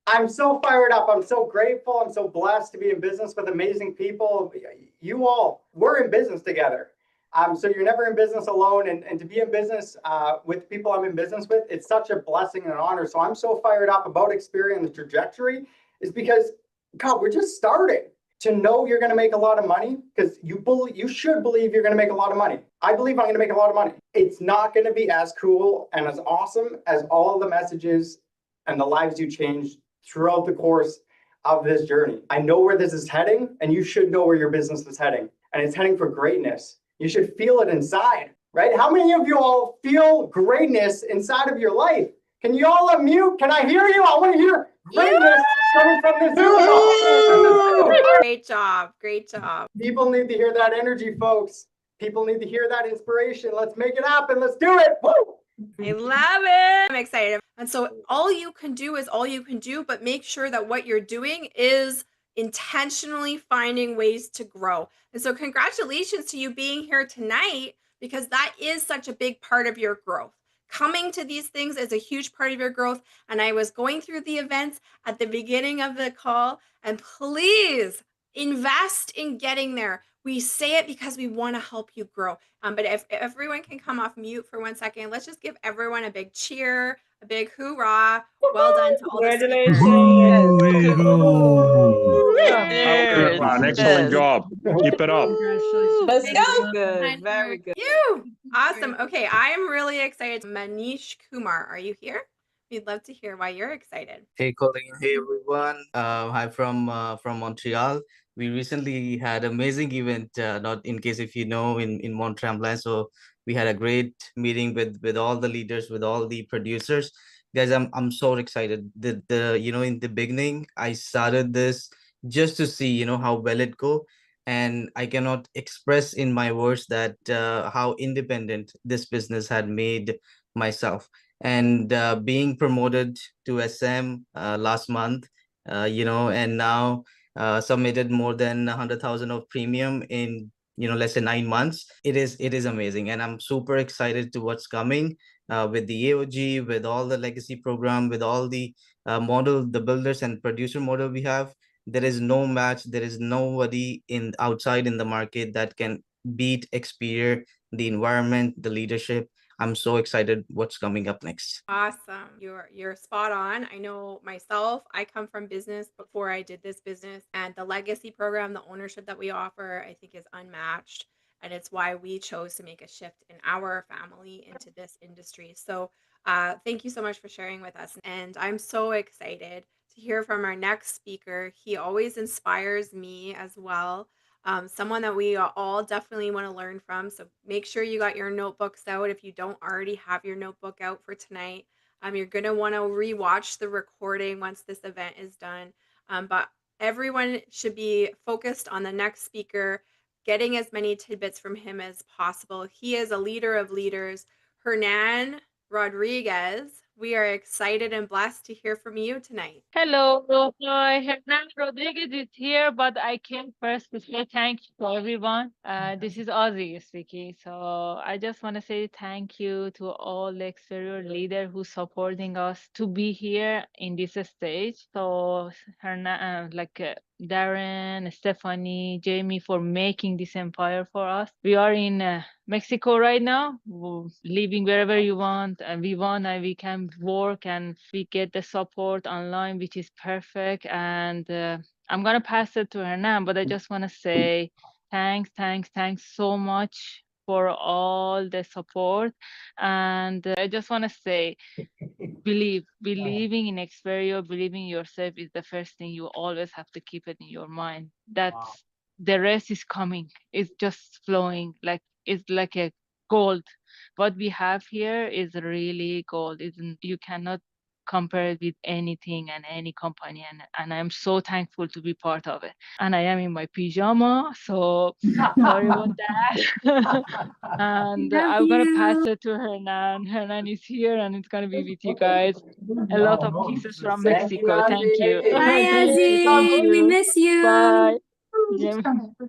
I'm so fired up. I'm so grateful. I'm so blessed to be in business with amazing people. You all, we're in business together. So you're never in business alone. And to be in business with people I'm in business with, it's such a blessing and an honor. So I'm so fired up about Experior and the trajectory is because, God, we're just starting. To know you're going to make a lot of money, because you should believe you're going to make a lot of money. I believe I'm going to make a lot of money. It's not going to be as cool and as awesome as all of the messages and the lives you change throughout the course of this journey. I know where this is heading, and you should know where your business is heading. And it's heading for greatness. You should feel it inside, right? How many of you all feel greatness inside of your life? Can you all unmute? Can I hear you? I want to hear greatness coming from this Zoom call. Great job. Great job. People need to hear that energy, folks. People need to hear that inspiration. Let's make it happen. Let's do it. Woo! I love it. I'm excited. And so all you can do is all you can do, but make sure that what you're doing is intentionally finding ways to grow. And so congratulations to you being here tonight, because that is such a big part of your growth. Coming to these things is a huge part of your growth. And I was going through the events at the beginning of the call, and please invest in getting there. We say it because we want to help you grow. But if everyone can come off mute for 1 second, let's just give everyone a big cheer, a big hoorah. Well done to all the speakers. Excellent job. Keep it up. Let's go. Good. Very good. You. Awesome. Okay, I'm really excited. Manish Kumar, are you here? We'd love to hear why you're excited. Hey, Colleen. Hey, everyone. Hi from Montreal. We recently had amazing event. Not in case if you know in Mont Tremblant. So we had a great meeting with all the leaders, with all the producers. Guys, I'm so excited. The in the beginning I started this just to see how well it go, and I cannot express in my words that how independent this business had made myself. And being promoted to SM last month, and now submitted more than 100,000 of premium in less than 9 months. It is amazing, and I'm super excited to what's coming with the AOG, with all the legacy program, with all the model, the builders and producer model we have. There is no match. There is nobody outside in the market that can beat Experior, the environment, the leadership. I'm so excited what's coming up next. Awesome. You're spot on. I know myself, I come from business before I did this business, and the legacy program, the ownership that we offer, I think is unmatched. And it's why we chose to make a shift in our family into this industry. So thank you so much for sharing with us. And I'm so excited to hear from our next speaker. He always inspires me as well. Someone that we all definitely want to learn from. So make sure you got your notebooks out if you don't already have your notebook out for tonight. You're going to want to rewatch the recording once this event is done. But everyone should be focused on the next speaker, getting as many tidbits from him as possible. He is a leader of leaders, Hernan Rodriguez. We are excited and blessed to hear from you tonight. Hello, hi, Hernan Rodriguez is here, but I came first to say thank you to everyone. This is Ozzy speaking. So I just want to say thank you to all the exterior leaders who supporting us to be here in this stage. So Hernan, Darren, Stephanie, Jamie for making this empire for us. We are in Mexico right now, living wherever you want, and we can work and we get the support online, which is perfect. And I'm gonna pass it to Hernan, but I just want to say thanks so much for all the support. And I just want to say believing in Experior, believing in yourself is the first thing. You always have to keep it in your mind. That's the rest is coming. It's just flowing, like it's like a gold. What we have here is really gold. Isn't You cannot compare it with anything and any company, and I'm so thankful to be part of it. And I am in my pajama, so sorry about that. And I'm gonna pass it to Hernan. Hernan is here and it's gonna be with you guys. A lot of pieces from Mexico. Thank you. Bye, Ozzy. We miss you. Bye. Yeah,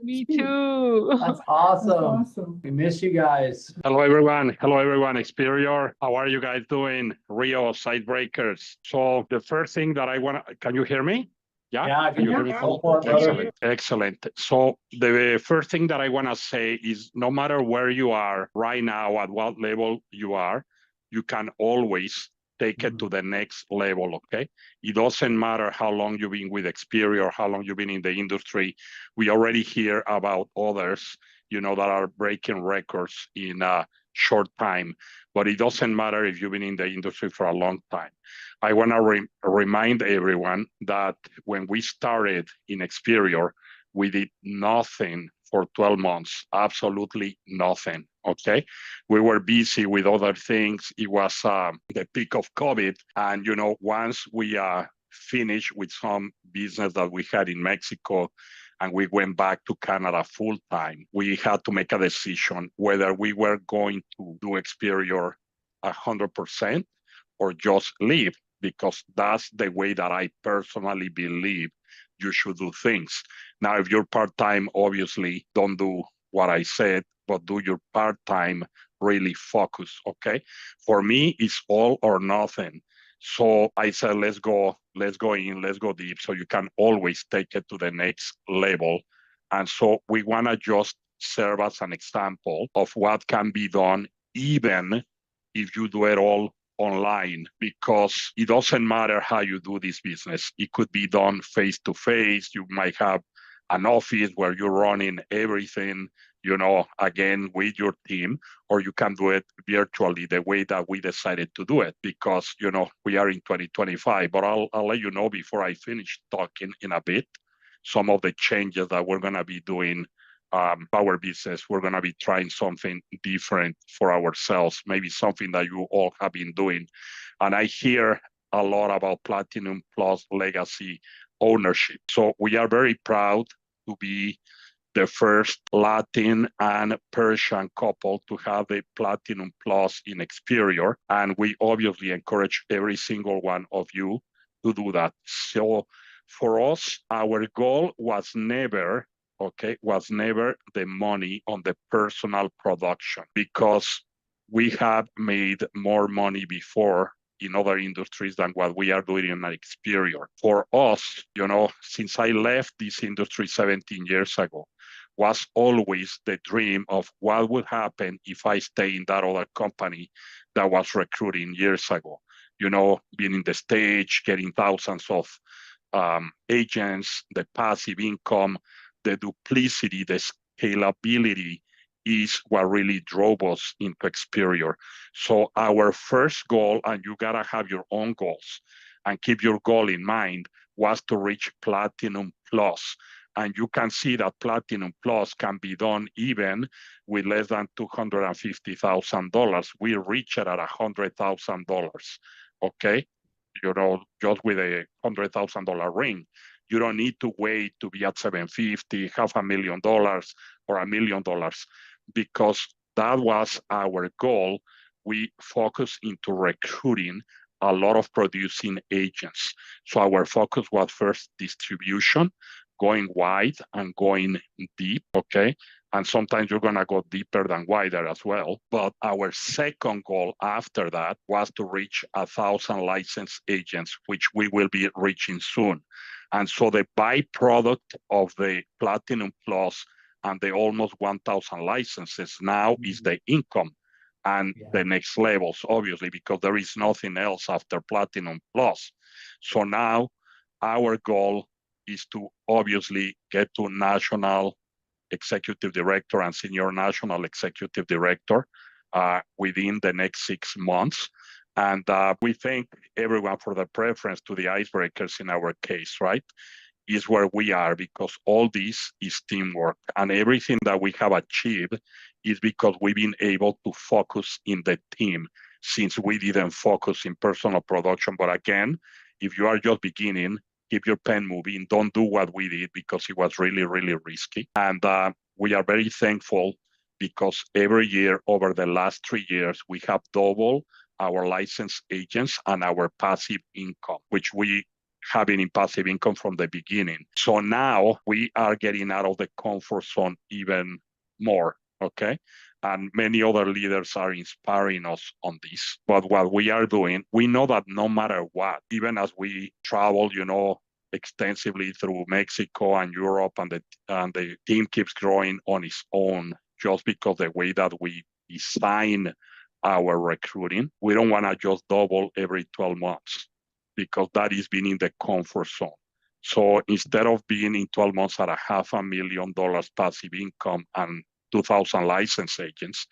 me too. That's awesome. We miss you guys. Hello, everyone. Hello, everyone. Experior. How are you guys doing? Rio Side Breakers. So the first thing that I want to, can you hear me? Yeah, Can you hear me? go for it, brother. Excellent. Excellent. So the first thing that I want to say is no matter where you are right now, at what level you are, you can always take it to the next level, okay? It doesn't matter how long you've been with Experior or how long you've been in the industry. We already hear about others, you know, that are breaking records in a short time, but it doesn't matter if you've been in the industry for a long time. I want to remind everyone that when we started in Experior, we did nothing for 12 months, absolutely nothing, okay? We were busy with other things. It was the peak of COVID. And, you know, once we finished with some business that we had in Mexico, and we went back to Canada full time, we had to make a decision whether we were going to do Experior 100% or just leave, because that's the way that I personally believe you should do things. Now, if you're part-time, obviously don't do what I said, but do your part-time, really focus, okay? For me, it's all or nothing. So I said, let's go in, let's go deep, so you can always take it to the next level. And so we want to just serve as an example of what can be done, even if you do it all online, because it doesn't matter how you do this business. It could be done face to face. You might have an office where you're running everything, you know, again, with your team, or you can do it virtually the way that we decided to do it, because, you know, we are in 2025. But I'll let you know before I finish talking in a bit, some of the changes that we're going to be doing our business. We're going to be trying something different for ourselves, maybe something that you all have been doing. And I hear a lot about Platinum Plus legacy ownership. So we are very proud to be the first Latin and Persian couple to have the Platinum Plus in Experior. And we obviously encourage every single one of you to do that. So for us, our goal was never the money on the personal production, because we have made more money before in other industries than what we are doing in Experior. For us, you know, since I left this industry 17 years ago, was always the dream of what would happen if I stay in that other company that was recruiting years ago. You know, being in the stage, getting thousands of agents, the passive income, the duplicity, the scalability is what really drove us into Experior. So our first goal, and you gotta have your own goals and keep your goal in mind, was to reach Platinum Plus. And you can see that Platinum Plus can be done even with less than $250,000. We reach it at $100,000, okay? You know, just with a $100,000 ring. You don't need to wait to be at 750, $500,000 or $1 million, because that was our goal. We focused into recruiting a lot of producing agents. So our focus was first distribution, going wide and going deep, okay? And sometimes you're gonna go deeper than wider as well. But our second goal after that was to reach 1,000 licensed agents, which we will be reaching soon. And so the byproduct of the Platinum Plus and the almost 1,000 licenses now is the income and the next levels, obviously, because there is nothing else after Platinum Plus. So now our goal is to obviously get to national executive director and senior national executive director within the next 6 months. And we thank everyone for the preference to the icebreakers in our case, right? Is where we are, because all this is teamwork, and everything that we have achieved is because we've been able to focus in the team, since we didn't focus in personal production. But again, if you are just beginning, keep your pen moving. Don't do what we did, because it was really, really risky. And we are very thankful, because every year over the last 3 years, we have doubled our licensed agents and our passive income, which we having passive income from the beginning. So now we are getting out of the comfort zone even more, okay? And many other leaders are inspiring us on this. But what we are doing, we know that no matter what, even as we travel, extensively through Mexico and Europe, and the team keeps growing on its own, just because the way that we design our recruiting, we don't want to just double every 12 months, because that is being in the comfort zone. So instead of being in 12 months at $500,000 passive income and 2,000 licensed agents,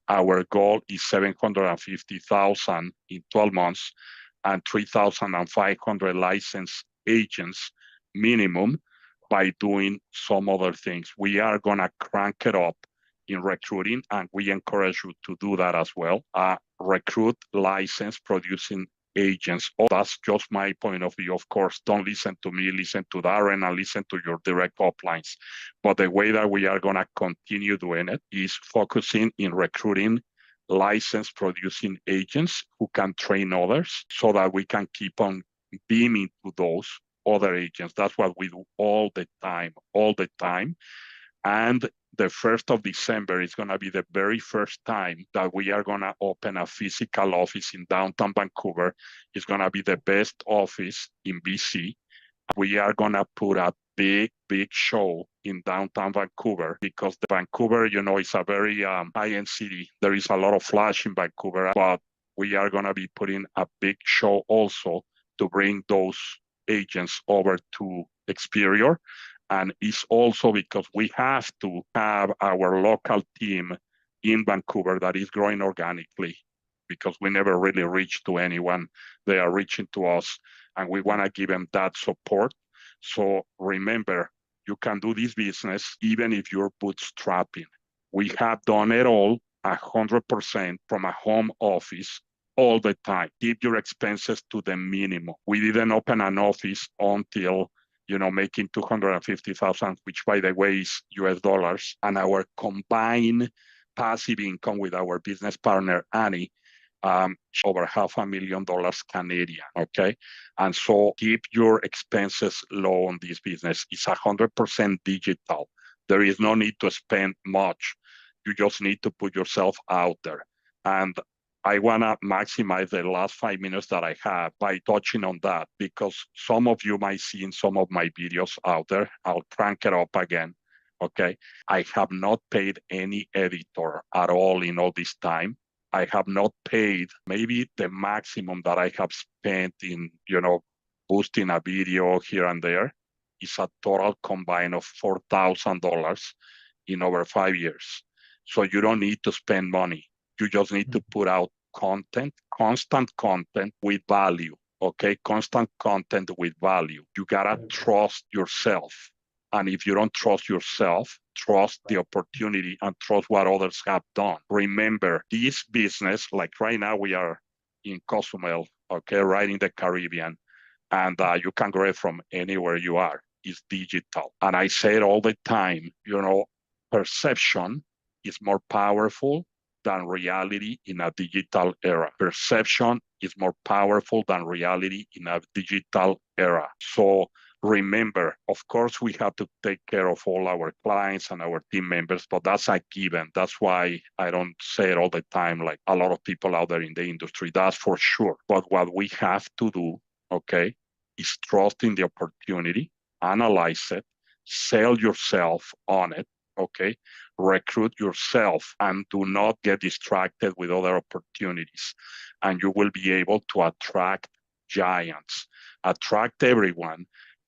our goal is 750,000 in 12 months and 3,500 licensed agents minimum by doing some other things. We are going to crank it up in recruiting, and we encourage you to do that as well. Recruit license producing agents. Oh, that's just my point of view. Of course, don't listen to me, listen to Darren, and listen to your direct uplines. But the way that we are going to continue doing it is focusing in recruiting license producing agents who can train others, so that we can keep on beaming to those other agents. That's what we do all the time. And the 1st of December is going to be the very first time that we are going to open a physical office in downtown Vancouver. It's going to be the best office in BC. We are going to put a big show in downtown Vancouver, because Vancouver, is a very high-end city. There is a lot of flash in Vancouver, but we are going to be putting a big show also to bring those agents over to Experior. And it's also because we have to have our local team in Vancouver that is growing organically, because we never really reach to anyone. They are reaching to us, and we want to give them that support. So remember, you can do this business even if you're bootstrapping. We have done it all 100% from a home office all the time. Keep your expenses to the minimum. We didn't open an office until making 250,000, which by the way is US dollars, and our combined passive income with our business partner, Annie, over $500,000 Canadian, okay? And so keep your expenses low on this business. It's 100% digital. There is no need to spend much. You just need to put yourself out there. And I want to maximize the last 5 minutes that I have by touching on that, because some of you might see in some of my videos out there. I'll crank it up again, okay? I have not paid any editor at all in all this time. I have not paid, maybe the maximum that I have spent in, boosting a video here and there is a total combined of $4,000 in over 5 years. So you don't need to spend money. You just need to put out content, constant content with value, okay? Constant content with value. You gotta trust yourself. And if you don't trust yourself, trust the opportunity and trust what others have done. Remember, this business, like right now we are in Cozumel, okay, right in the Caribbean, and you can grab from anywhere you are. It's digital. And I say it all the time, perception is more powerful than reality in a digital era. Perception is more powerful than reality in a digital era. So remember, of course, we have to take care of all our clients and our team members, but that's a given. That's why I don't say it all the time, like a lot of people out there in the industry, that's for sure. But what we have to do, okay, is trust in the opportunity, analyze it, sell yourself on it, okay? Recruit yourself, and do not get distracted with other opportunities. And you will be able to attract giants, attract everyone.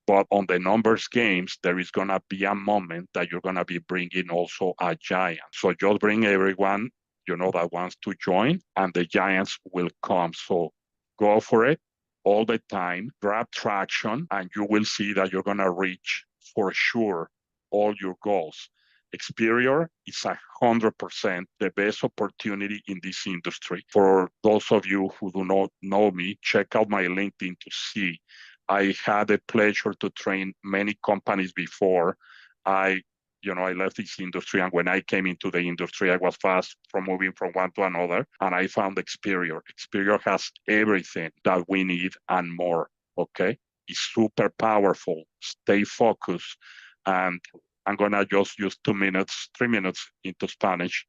But on the numbers games, there is going to be a moment that you're going to be bringing also a giant. So just bring everyone, that wants to join, and the giants will come. So go for it all the time, grab traction, and you will see that you're going to reach for sure all your goals. Experior is 100% the best opportunity in this industry. For those of you who do not know me, check out my LinkedIn to see. I had the pleasure to train many companies before I left this industry. And when I came into the industry, I was fast from moving from one to another. And I found Experior. Experior has everything that we need and more, okay? is super powerful. Stay focused. And I'm going to just use 2 minutes, 3 minutes into Spanish.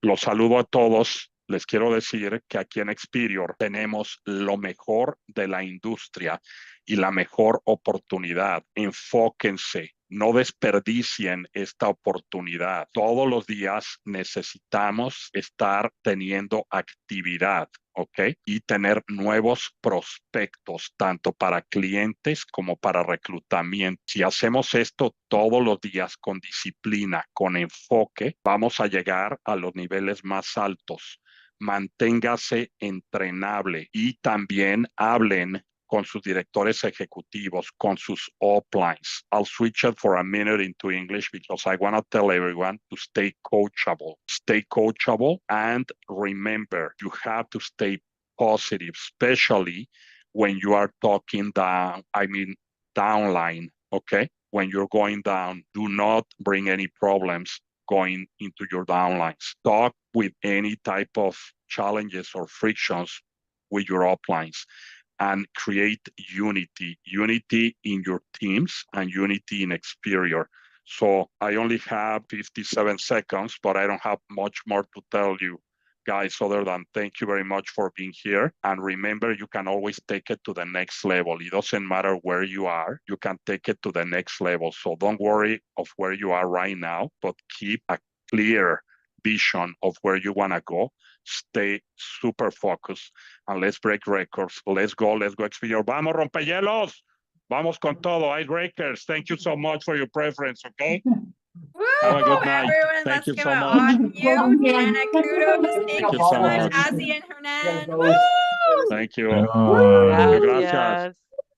Los saludo a todos. Les quiero decir que aquí en Experior tenemos lo mejor de la industria y la mejor oportunidad. Enfóquense, no desperdicien esta oportunidad. Todos los días necesitamos estar teniendo actividad, ¿ok? Y tener nuevos prospectos, tanto para clientes como para reclutamiento. Si hacemos esto todos los días con disciplina, con enfoque, vamos a llegar a los niveles más altos. Manténgase entrenable y también hablen con sus directores ejecutivos, con sus uplines. I'll switch it for a minute into English because I want to tell everyone to stay coachable. Stay coachable, and remember, you have to stay positive, especially when you are talking downline, okay? When you're going down, do not bring any problems going into your downlines. Talk with any type of challenges or frictions with your uplines, and create unity in your teams and unity in Experior. So I only have 57 seconds, but I don't have much more to tell you guys, other than thank you very much for being here. And remember, you can always take it to the next level. It doesn't matter where you are, you can take it to the next level. So don't worry of where you are right now, but keep a clear vision of where you want to go. Stay super focused, and let's break records. Let's go Experior. Vamos, rompehielos. Vamos con todo, icebreakers. Thank you so much for your preference, okay? Woo! Have a good night. Everyone, Thank let's you give so an much. on mute and a kudos. Thank you so so much, much. Azzy and Hernan. Woo! Thank you. Gracias. Gracias.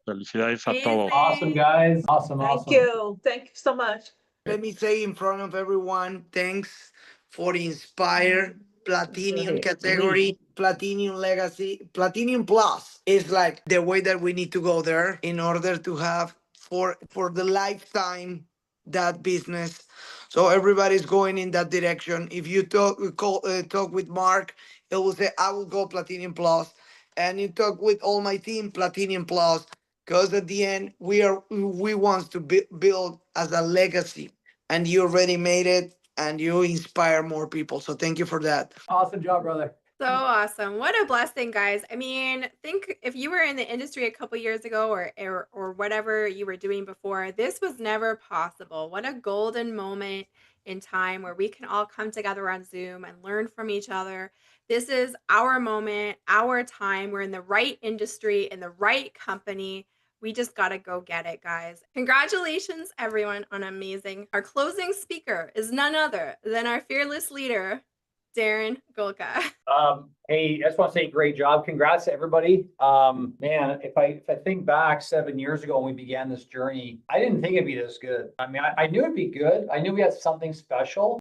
Felicidades a todos. Awesome, guys. Awesome. Thank you. Thank you so much. Let me say in front of everyone, thanks for the Inspire Platinum category, Platinum Legacy, Platinum Plus is like the way that we need to go there in order to have for the lifetime that business. So everybody's going in that direction. If you talk with Mark, he will say, I will go Platinum Plus. And you talk with all my team, Platinum Plus. Because at the end, we want to build as a legacy, and you already made it, and you inspire more people. So thank you for that. Awesome job, brother. So awesome. What a blessing, guys. I mean, think if you were in the industry a couple years ago or whatever you were doing before, this was never possible. What a golden moment in time where we can all come together on Zoom and learn from each other. This is our moment, our time. We're in the right industry, in the right company. We just got to go get it, guys. Congratulations, everyone, on amazing. Our closing speaker is none other than our fearless leader, Darren Golka. Hey, I just want to say great job. Congrats to everybody. Man, if I think back 7 years ago when we began this journey, I didn't think it'd be this good. I mean, I knew it'd be good. I knew we had something special.